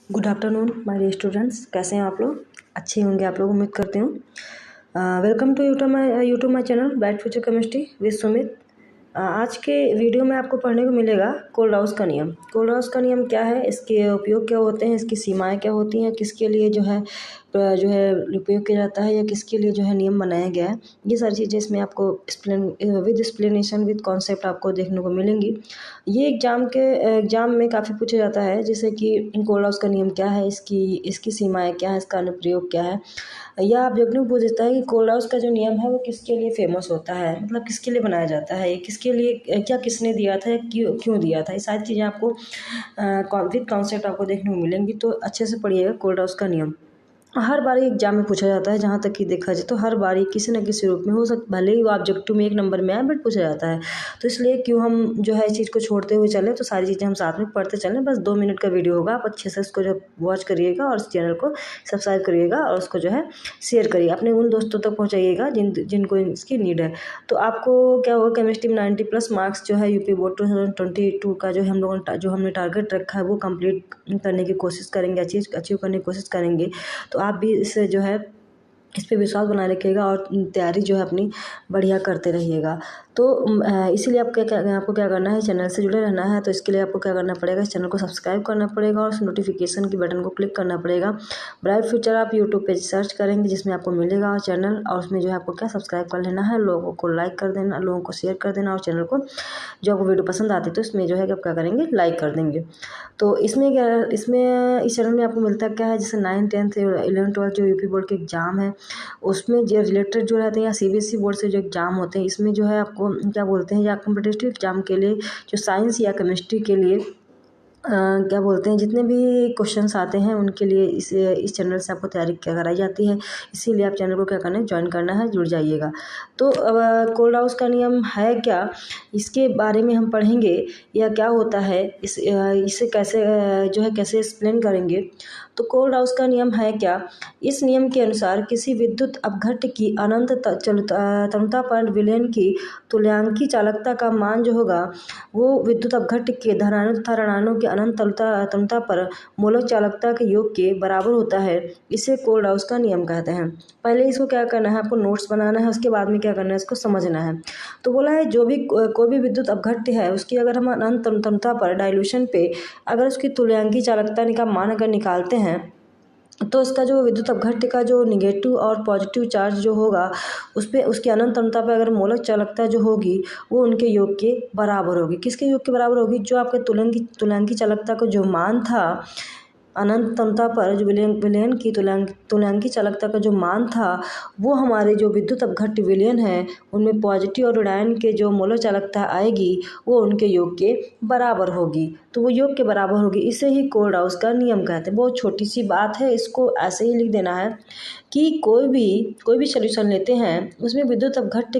Good afternoon my dear students, कैसे हैं आप लोग। अच्छे होंगे आप लोग, उम्मीद करती हूँ। Welcome to YouTube my channel bright future chemistry with Sumit. आज के वीडियो में आपको पढ़ने को मिलेगा कोल्डहाउस का नियम। कोल्डहाउस का नियम क्या है, इसके उपयोग क्या होते हैं, इसकी सीमाएं क्या होती हैं, किसके लिए जो है उपयोग किया जाता है या किसके लिए जो है नियम बनाया गया है, ये सारी चीज़ें इसमें आपको विद एक्सप्लेनेशन विद कॉन्सेप्ट आपको देखने को मिलेंगी। ये एग्जाम में काफ़ी पूछा जाता है, जैसे कि कोल्डहाउस का नियम क्या है, इसकी सीमाएं क्या है, इसका अनुप्रयोग क्या है, या ऑब्जेक्टिव पूछ देता है कि कोल्डहाउस का जो नियम है वो किसके लिए फेमस होता है, मतलब किसके लिए बनाया जाता है, किसके लिए, क्या किसने दिया था, क्यों दिया था। ये सारी चीज़ें आपको विद कॉन्सेप्ट आपको देखने को मिलेंगी, तो अच्छे से पढ़िएगा कोल्डहाउस का नियम। हर बार एग्जाम में पूछा जाता है, जहाँ तक कि देखा जाए तो हर बार किसी न किसी रूप में हो सकता, भले ही वो ऑब्जेक्टिव में 1 नंबर में आए, बट पूछा जाता है। तो इसलिए क्यों हम जो है इस चीज़ को छोड़ते हुए चलें, तो सारी चीज़ें हम साथ में पढ़ते चलें। बस 2 मिनट का वीडियो होगा, आप अच्छे से इसको जो वॉच करिएगा और इस चैनल को सब्सक्राइब करिएगा और उसको जो है शेयर करिए, अपने उन दोस्तों तक पहुँचाइएगा जिनको इसकी नीड है। तो आपको क्या होगा, केमिस्ट्री में 90+ मार्क्स जो है यूपी बोर्ड 2022 का जो हमने टारगेट रखा है वो कंप्लीट करने की कोशिश करेंगे, अचीव करने की कोशिश करेंगे। तो आप भी इससे जो है इस पे विश्वास बनाए रखिएगा और तैयारी जो है अपनी बढ़िया करते रहिएगा। तो इसीलिए आपको क्या करना है, चैनल से जुड़े रहना है। तो इसके लिए आपको क्या करना पड़ेगा, इस चैनल को सब्सक्राइब करना पड़ेगा और उस नोटिफिकेशन की बटन को क्लिक करना पड़ेगा। ब्राइट फ्यूचर आप यूट्यूब पे सर्च करेंगे, जिसमें आपको मिलेगा चैनल, और उसमें जो है आपको क्या सब्सक्राइब कर लेना है, लोगों को लाइक कर देना, लोगों को शेयर कर देना, और चैनल को जो आपको वीडियो पसंद आती है तो इसमें जो है आप क्या करेंगे, लाइक कर देंगे। तो इसमें इस चैनल में आपको मिलता क्या है, जैसे 9th 10th 11th 12th जो यूपी बोर्ड के एग्जाम है उसमें जो रिलेटेड जो रहते हैं, या सीबीएसई बोर्ड से जो एग्जाम होते हैं, इसमें जो है आपको क्या बोलते हैं, या कॉम्पिटिटिव एग्जाम के लिए जो साइंस या केमिस्ट्री के लिए क्या बोलते हैं, जितने भी क्वेश्चंस आते हैं उनके लिए इस चैनल से आपको तैयारी क्या कराई जाती है। इसीलिए आप चैनल को क्या करना है, ज्वाइन करना है, जुड़ जाइएगा। तो कोल्डहाउस का नियम है क्या, इसके बारे में हम पढ़ेंगे, या क्या होता है, इसे कैसे जो है कैसे एक्सप्लेन करेंगे। तो कोल्डहाउस का नियम है क्या, इस नियम के अनुसार किसी विद्युत अपघट्य की अनंत तनुता पर विलयन की तुल्यांकी चालकता का मान जो होगा वो विद्युत अपघट्य के धनात्मक तथा ऋणात्मक के अनंत तनुता पर मूलक चालकता के योग के बराबर होता है। इसे कोल्डहाउस का नियम कहते हैं। पहले इसको क्या करना है, आपको नोट्स बनाना है, उसके बाद में क्या करना है, इसको समझना है। तो बोला है कोई भी विद्युत अपघट्य है, उसकी अगर हम अनंत तनुता पर डाइल्यूशन पे अगर उसकी तुल्यांकी चालकता का मान अगर निकालते हैं, तो इसका जो विद्युत अपघट्य का जो निगेटिव और पॉजिटिव चार्ज जो होगा उस पे उसकी अनंत तनुता पे अगर मूलक चालकता जो होगी वो उनके योग के बराबर होगी। किसके योग के बराबर होगी, जो आपके तुल्यांकी चालकता का जो मान था अनंत तनुता पर, जो विलयन की तुल्यांकी चालकता का जो मान था वो हमारे जो विद्युत अपघट्य विलयन है उनमें पॉजिटिव और ऋणायन के जो मूलक चालकता आएगी वो उनके योग के बराबर होगी। तो वो योग के बराबर होगी, इसे ही कोल्डहाउस का नियम कहते हैं। बहुत छोटी सी बात है, इसको ऐसे ही लिख देना है कि कोई भी सॉल्यूशन लेते हैं उसमें विद्युत अपघट्य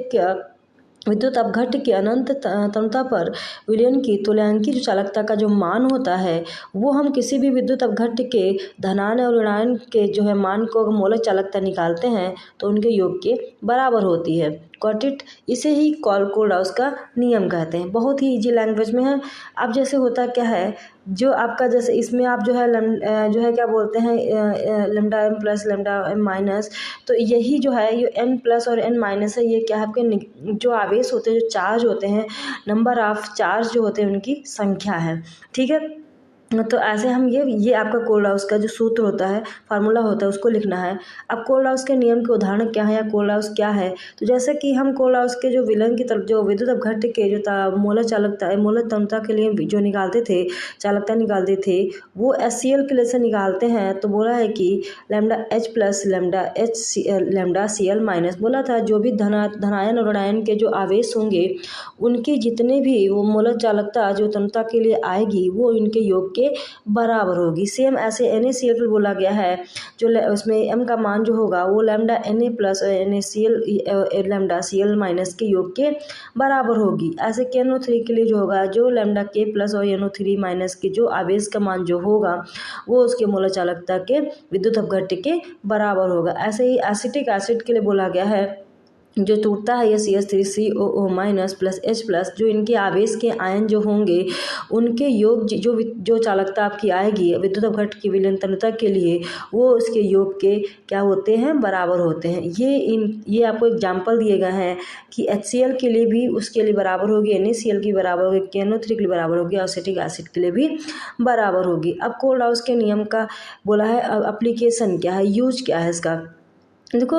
की अनंत तनुता पर विलयन की तुल्यांकी जो चालकता का जो मान होता है वो हम किसी भी विद्युत अपघट्य के धनायन और ऋणायन के जो है मान को मूलक चालकता निकालते हैं तो उनके योग के बराबर होती है। Got it. इसे ही कोल्डहाउस का नियम कहते हैं। बहुत ही इजी लैंग्वेज में है। अब जैसे होता क्या है, जो आपका जैसे इसमें आप जो है क्या बोलते हैं, lambda m plus lambda m minus, तो यही जो है ये n प्लस और n माइनस है, ये क्या है आपके जो आवेश होते हैं, जो चार्ज होते हैं, नंबर ऑफ चार्ज जो होते हैं उनकी संख्या है। ठीक है। तो ऐसे हम ये आपका कोल्डहाउस का जो सूत्र होता है, फार्मूला होता है, उसको लिखना है। अब कोल्डहाउस के नियम के उदाहरण क्या है या कोल्डहाउस क्या है, तो जैसे कि हम कोल्डहाउस के जो विलयन की तरफ जो विद्युत अपघट्य के जो मूलक तनुता के लिए जो चालकता निकालते थे वो HCl के लिए से निकालते हैं। तो बोला है कि lambda H plus lambda Cl minus, बोला था जो भी धनायन और ऋणायन के जो आवेश होंगे उनकी जितने भी वो मूलक चालकता जो तनुता के लिए आएगी वो इनके योग के बराबर होगी। सेम ऐसे NaCl पर बोला गया है, जो उसमें m का मान जो होगा वो lambda Na plus NaCl lambda Cl minus के योग के बराबर होगी। ऐसे KNO3 के लिए जो होगा, जो लैम्डा K प्लस और NO3 माइनस के जो आवेश का मान जो होगा वो उसके मूलक चालकता के विद्युत अपघट्य के बराबर होगा। ऐसे ही एसिटिक एसिड के लिए बोला गया है जो टूटता है ये CH3COO- प्लस H+, जो इनके आवेश के आयन जो होंगे उनके योग जो चालकता आपकी आएगी विद्युत अपघट्ट की विलयन तनुता के लिए, वो उसके योग के क्या होते हैं, बराबर होते हैं। ये आपको एग्जाम्पल दिए गए हैं कि HCl के लिए भी उसके लिए बराबर होगी, NaCl की बराबर होगी, KNO3 के लिए बराबर होगी, एसिटिक एसिड के लिए भी बराबर होगी। अब कोल्ड-हाउस के नियम का बोला है, एप्लीकेशन क्या है, यूज क्या है इसका। देखो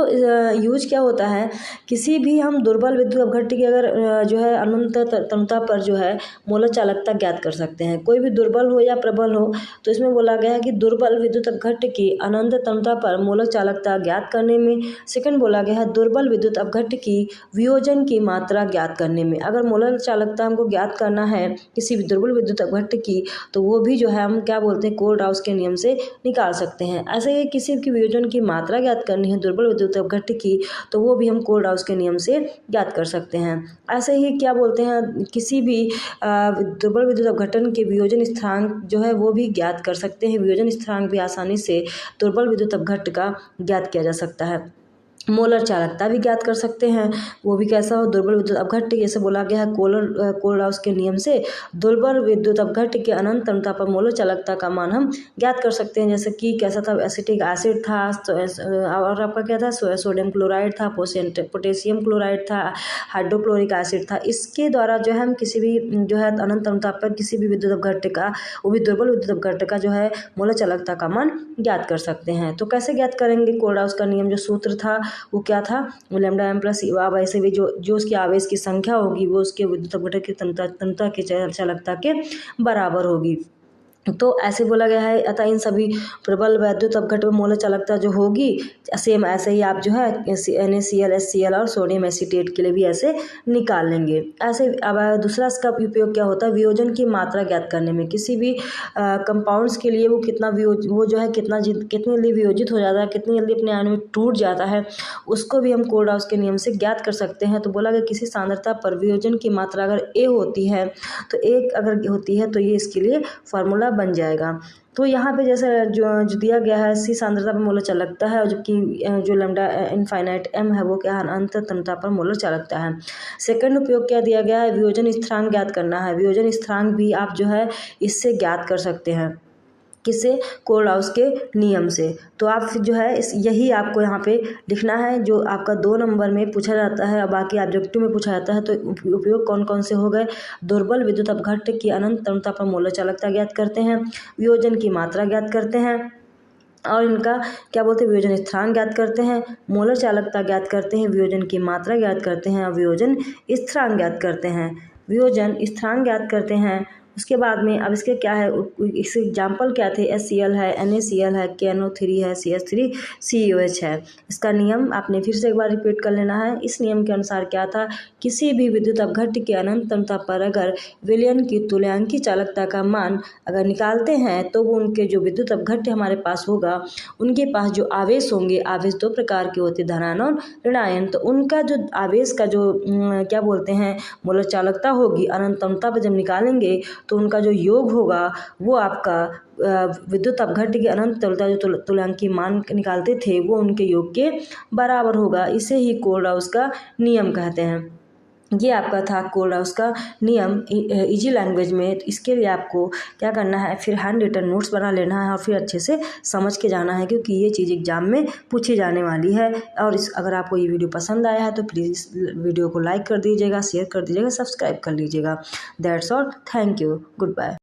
यूज क्या होता है, किसी भी हम दुर्बल विद्युत अपघट्ट की अगर जो है अनंत तनुता पर जो है मोलर चालकता ज्ञात कर सकते हैं। कोई भी दुर्बल हो या प्रबल हो, तो इसमें बोला गया है कि दुर्बल विद्युत अपघट्ट की अनंत तनुता पर मोलर चालकता ज्ञात करने में। सेकंड बोला गया है दुर्बल विद्युत अपघट्ट की वियोजन की मात्रा ज्ञात करने में। अगर मोलर चालकता हमको ज्ञात करना है किसी भी दुर्बल विद्युत अपघट्ट की, तो वो भी जो है हम क्या बोलते हैं, कोल्ड-हाउस के नियम से निकाल सकते हैं। ऐसे ही किसी की वियोजन की मात्रा ज्ञात करनी है विद्युत अपघट्ट की, तो वो भी हम कोल्ड-हाउस के नियम से ज्ञात कर सकते हैं। ऐसे ही क्या बोलते हैं, किसी भी दुर्बल विद्युत अपघटन के वियोजन स्थिरांक जो है वो भी ज्ञात कर सकते हैं। वियोजन स्थिरांक भी आसानी से दुर्बल विद्युत अपघट्ट का ज्ञात किया जा सकता है। मोलर चालकता भी ज्ञात कर सकते हैं, वो भी कैसा हो, दुर्बल विद्युत अपघट्ट, जैसे बोला गया है कोल्ड-हाउस के नियम से दुर्बल विद्युत अपघट्ट के अनंत तनुता पर मोलर चालकता का मान हम ज्ञात कर सकते हैं। जैसे कि कैसा था, एसिटिक एसिड था, और आपका क्या था, सोडियम क्लोराइड था, पोटेशियम क्लोराइड था, हाइड्रोक्लोरिक एसिड था। इसके द्वारा जो है हम किसी भी जो है अनंत तनुता पर किसी भी विद्युत अपघट्ट का, वो भी दुर्बल विद्युत अपघट्ट का जो है मोलर चालकता का मान ज्ञात कर सकते हैं। तो कैसे ज्ञात करेंगे, कोल्ड-हाउस का नियम जो सूत्र था वो क्या था, वो λm+। अब ऐसे भी जो उसकी आवेश की संख्या होगी वो उसके विद्युत अपघट्ट की तनुता की चालकता के बराबर होगी। तो ऐसे बोला गया है, अतः इन सभी प्रबल विद्युत अपघट्ट में मोलर चालकता जो होगी, सेम ऐसे ही आप जो है NaCl, HCl और सोडियम एसीटेट के लिए भी ऐसे निकाल लेंगे। ऐसे अब दूसरा इसका उपयोग क्या होता है, वियोजन की मात्रा ज्ञात करने में। किसी भी कंपाउंड्स के लिए वो कितना वो जो है कितनी जल्दी वियोजित हो जाता है, कितनी जल्दी अपने अणु में टूट जाता है, उसको भी हम कोल्ड-हाउस के नियम से ज्ञात कर सकते हैं। तो बोला गया किसी सांद्रता पर वियोजन की मात्रा अगर A होती है, तो 1 अगर होती है तो ये इसके लिए फार्मूला बन जाएगा। तो यहाँ पे जैसे जो दिया गया है, C सांद्रता पर मोलर चालकता है, जबकि जो लैम्डा इनफाइनाइट M है वो क्या है, अनंत तनुता पर मोलर चालकता है। सेकंड उपयोग क्या दिया गया है, वियोजन स्थिरांक ज्ञात करना है। वियोजन स्थिरांक भी आप जो है इससे ज्ञात कर सकते हैं, किससे, कोल्ड-हाउस के नियम से। तो आप जो है यही आपको यहाँ पे लिखना है, जो आपका 2 नंबर में पूछा जाता है और बाकी ऑब्जेक्टिव में पूछा जाता है। तो उपयोग कौन कौन से हो गए, दुर्बल विद्युत अपघट्ट की अनंत तनुता पर मोलर चालकता ज्ञात करते हैं, वियोजन की मात्रा ज्ञात करते हैं, और इनका क्या बोलते हैं, वियोजन स्थिरांक ज्ञात करते हैं, मोलर चालकता ज्ञात करते हैं, वियोजन की मात्रा ज्ञात करते हैं और वियोजन स्थिरांक ज्ञात करते हैं। वियोजन स्थिरांक ज्ञात करते हैं, उसके बाद में अब इसके क्या है, इसके एग्जाम्पल क्या थे, HCl है, NaCl है, KNO3 है, CH3COH है। इसका नियम आपने फिर से एक बार रिपीट कर लेना है। इस नियम के अनुसार क्या था, किसी भी विद्युत अपघट्ट के अनंत तनुता पर अगर विलयन की तुल्यांकी चालकता का मान अगर निकालते हैं, तो वो उनके जो विद्युत अपघट्ट हमारे पास होगा, उनके पास जो आवेश होंगे, आवेश 2 प्रकार के होते हैं, धनायन और ऋणायन। तो उनका जो आवेश का जो क्या बोलते हैं, मोलर चालकता होगी, अनंत तनुता पर जब निकालेंगे तो उनका जो योग होगा वो आपका विद्युत अपघट्ट की अनंत तनुता जो तुल्यांकी मान निकालते थे वो उनके योग के बराबर होगा। इसे ही कोल्ड-हाउस का नियम कहते हैं। ये आपका था कोल्ड-हाउस का नियम इजी लैंग्वेज में। इसके लिए आपको क्या करना है, फिर हैंड रिटन नोट्स बना लेना है और फिर अच्छे से समझ के जाना है, क्योंकि ये चीज़ एग्जाम में पूछी जाने वाली है। और अगर आपको ये वीडियो पसंद आया है तो प्लीज़ वीडियो को लाइक कर दीजिएगा, शेयर कर दीजिएगा, सब्सक्राइब कर लीजिएगा। That's all, thank you, good bye.